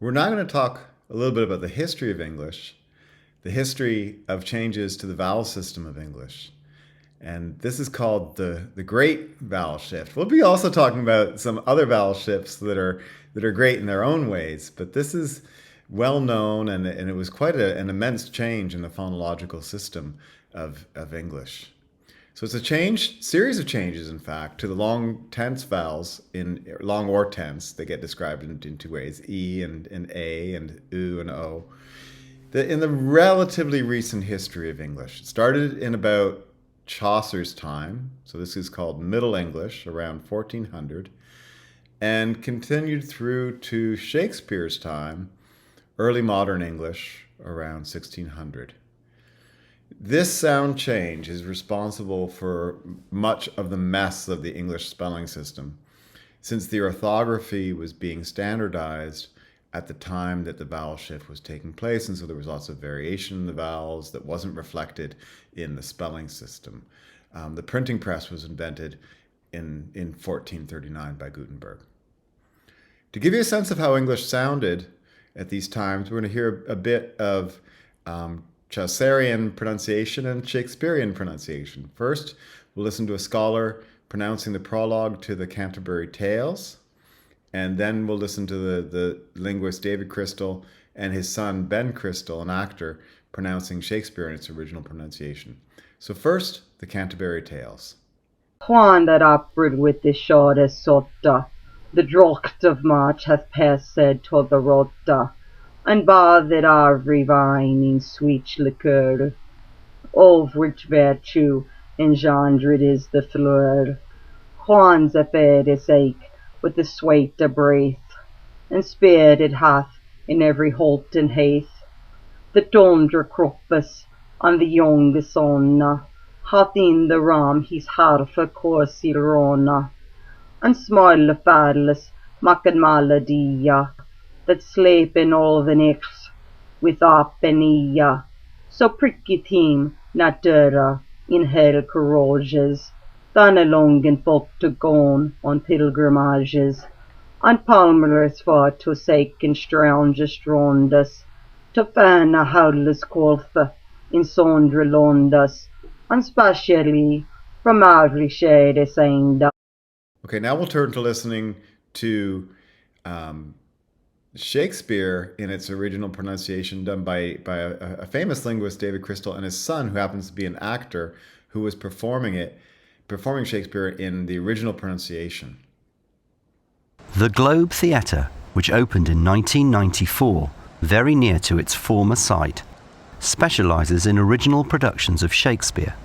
We're now going to talk a little bit about the history of English, the history of changes to the vowel system of English. And this is called the Great Vowel Shift. We'll be also talking about some other vowel shifts that are great in their own ways, but this is well known, and it was quite an immense change in the phonological system of English. So it's a series of changes, in fact, to the long tense vowels in long or tense. They get described in two ways: e and a, and u and o. In the relatively recent history of English, it started in about Chaucer's time, so this is called Middle English, around 1400, and continued through to Shakespeare's time, early modern English, around 1600. This sound change is responsible for much of the mess of the English spelling system, since the orthography was being standardized at the time that the vowel shift was taking place, and so there was lots of variation in the vowels that wasn't reflected in the spelling system. The printing press was invented in 1439 by Gutenberg. To give you a sense of how English sounded at these times, we're going to hear a bit of Chaucerian pronunciation and Shakespearean pronunciation. First, we'll listen to a scholar pronouncing the prologue to the Canterbury Tales, and then we'll listen to the linguist David Crystal and his son Ben Crystal, an actor, pronouncing Shakespeare in its original pronunciation. So first, the Canterbury Tales. Juan that upward with the shorter sotta, the drocht of March hath passed to the rotta, and bathed every vine in sweet liqueur, of which virtue engendered is the fleur. Juan's affair is ache with the sweat of breath, and spared it hath in every holt and heath. The tundra croppus on the young sonna hath in the ram his harfa corsilrona, and smile farless macan maladia, that sleep in all the nicks with apenia, so pricketh him not dura in hell corroges, than along and folk to gone on pilgrimages, and palmerers for to sake and strangest rondas, to fan a howless colfa in sondra londas, and spatially from every shade is aimed. Okay, now we'll turn to listening to Shakespeare in its original pronunciation, done by a famous linguist, David Crystal, and his son, who happens to be an actor who was performing Shakespeare in the original pronunciation. The Globe Theatre, which opened in 1994, very near to its former site, specialises in original productions of Shakespeare.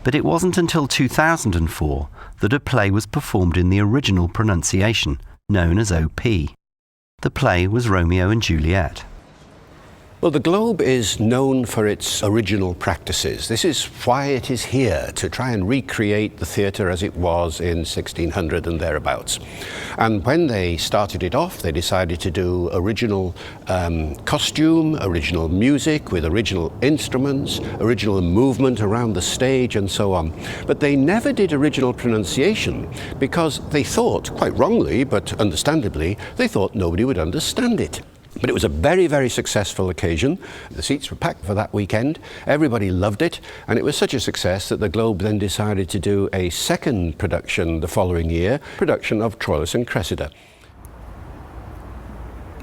But it wasn't until 2004 that a play was performed in the original pronunciation, known as OP. The play was Romeo and Juliet. Well, the Globe is known for its original practices. This is why it is here, to try and recreate the theatre as it was in 1600 and thereabouts. And when they started it off, they decided to do original costume, original music with original instruments, original movement around the stage and so on. But they never did original pronunciation because they thought, quite wrongly, but understandably, they thought nobody would understand it. But it was a very, very successful occasion. The seats were packed for that weekend. Everybody loved it. And it was such a success that the Globe then decided to do a second production the following year, production of Troilus and Cressida.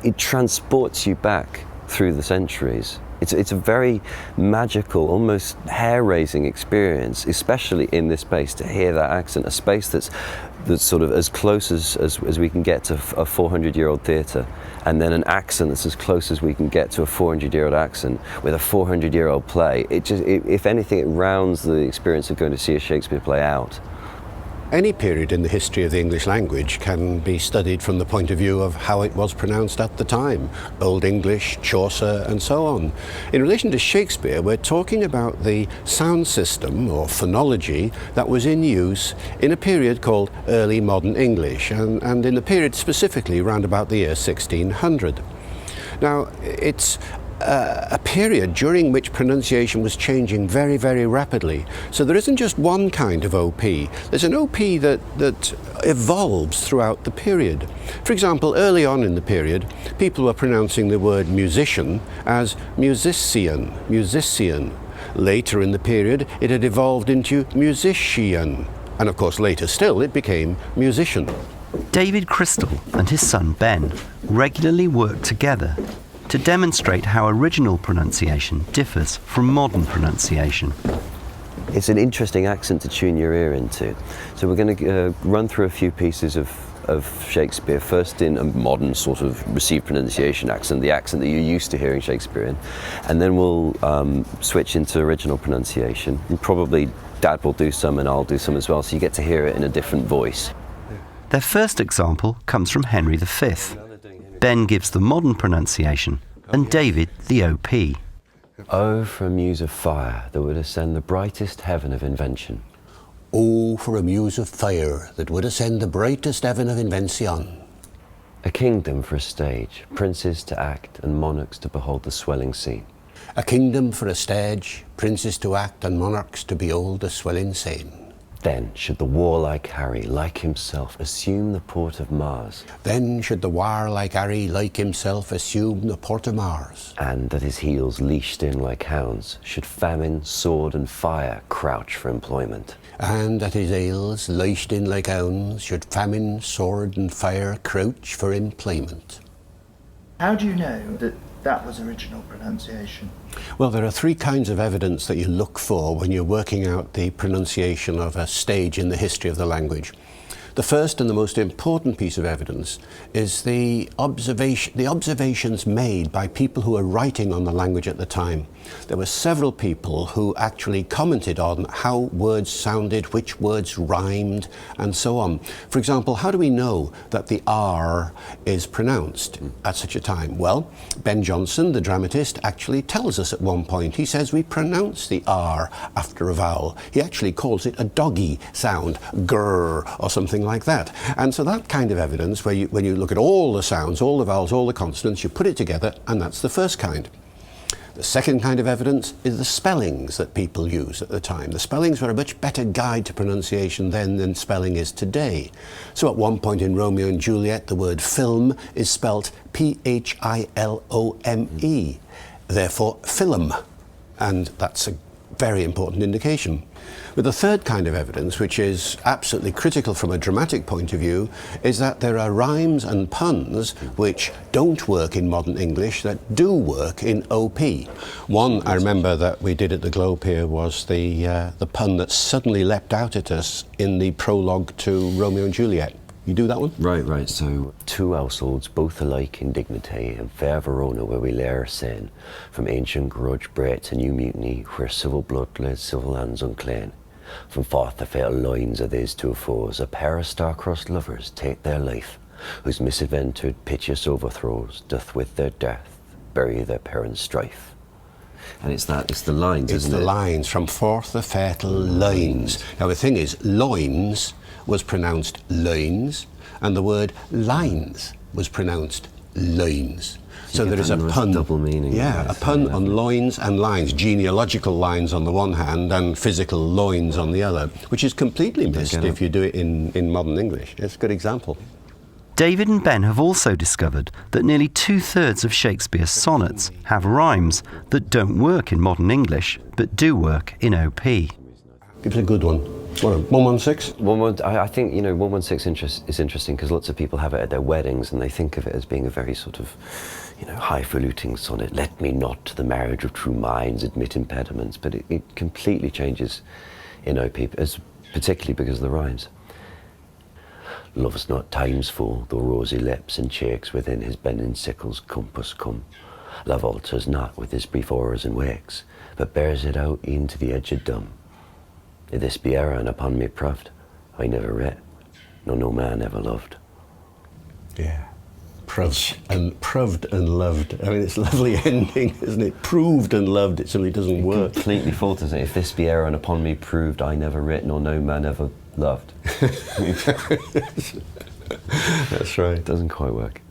It transports you back through the centuries. It's a very magical, almost hair-raising experience, especially in this space, to hear that accent, a space that's sort of as close as we can get to a 400-year-old theatre, and then an accent that's as close as we can get to a 400-year-old accent with a 400-year-old play. If anything, it rounds the experience of going to see a Shakespeare play out. Any period in the history of the English language can be studied from the point of view of how it was pronounced at the time. Old English, Chaucer, and so on. In relation to Shakespeare, we're talking about the sound system or phonology that was in use in a period called early modern English, and in the period specifically around about the year 1600. Now, it's a period during which pronunciation was changing very, very rapidly. So there isn't just one kind of OP. There's an OP that evolves throughout the period. For example, early on in the period, people were pronouncing the word musician as musician, musician. Later in the period, it had evolved into musician. And of course, later still, it became musician. David Crystal and his son Ben regularly work together to demonstrate how original pronunciation differs from modern pronunciation. It's an interesting accent to tune your ear into. So we're going to run through a few pieces of Shakespeare, first in a modern sort of received pronunciation accent, the accent that you're used to hearing Shakespeare in, and then we'll switch into original pronunciation. And probably Dad will do some and I'll do some as well, so you get to hear it in a different voice. Their first example comes from Henry V. Ben gives the modern pronunciation and David the OP. Oh, for a muse of fire that would ascend the brightest heaven of invention. Oh, for a muse of fire that would ascend the brightest heaven of invention. A kingdom for a stage, princes to act and monarchs to behold the swelling scene. A kingdom for a stage, princes to act and monarchs to behold the swelling scene. Then should the warlike Harry, like himself, assume the port of Mars. Then should the warlike Harry, like himself, assume the port of Mars. And at his heels, leashed in like hounds, should famine, sword and fire crouch for employment. And at his heels, leashed in like hounds, should famine, sword and fire crouch for employment. How do you know that that was original pronunciation? Well, there are three kinds of evidence that you look for when you're working out the pronunciation of a stage in the history of the language. The first and the most important piece of evidence is the observations made by people who were writing on the language at the time. There were several people who actually commented on how words sounded, which words rhymed, and so on. For example, how do we know that the R is pronounced at such a time? Well, Ben Jonson, the dramatist, actually tells us at one point. He says we pronounce the R after a vowel. He actually calls it a doggy sound, grr, or something like that. And so that kind of evidence, where when you look at all the sounds, all the vowels, all the consonants, you put it together, and that's the first kind. The second kind of evidence is the spellings that people use at the time. The spellings were a much better guide to pronunciation then than spelling is today. So at one point in Romeo and Juliet, the word film is spelt P-H-I-L-O-M-E, therefore film, and that's a very important indication. But the third kind of evidence, which is absolutely critical from a dramatic point of view, is that there are rhymes and puns which don't work in modern English that do work in OP. One I remember that we did at the Globe here was the pun that suddenly leapt out at us in the prologue to Romeo and Juliet. You do that one? Right. So, two households, both alike in dignity, and fair Verona where we lay our sin, from ancient grudge bred to new mutiny, where civil blood led civil hands unclean. From forth the fatal lines of these two foes, a pair of star-crossed lovers take their life, whose misadventured piteous overthrows doth with their death bury their parents' strife. And it's the lines, isn't it? It's the lines, from forth the fatal lines. Now the thing is, loins was pronounced loins, and the word lines was pronounced loins. So there is a pun. Double meaning. Yeah, a pun on loins and lines, genealogical lines on the one hand and physical loins on the other, which is completely missed if you do it in modern English. It's a good example. David and Ben have also discovered that nearly 2/3 of Shakespeare's sonnets have rhymes that don't work in modern English, but do work in OP. Give us a good one. What, 116? I think 116 is interesting because lots of people have it at their weddings and they think of it as being a very sort of, highfalutin sonnet. Let me not to the marriage of true minds admit impediments, but it completely changes in OP, particularly because of the rhymes. Love's not time's fool, though rosy lips and cheeks within his bending sickle's compass come. Love alters not with his brief hours and wakes, but bears it out e'en to the edge of dumb. If this be error and upon me proved, I never read, nor no man ever loved. Yeah. Proved and loved. I mean, it's a lovely ending, isn't it? Proved and loved, it simply doesn't work. Completely falters it. If this be error and upon me proved, I never writ, nor no man ever loved. That's right. It doesn't quite work.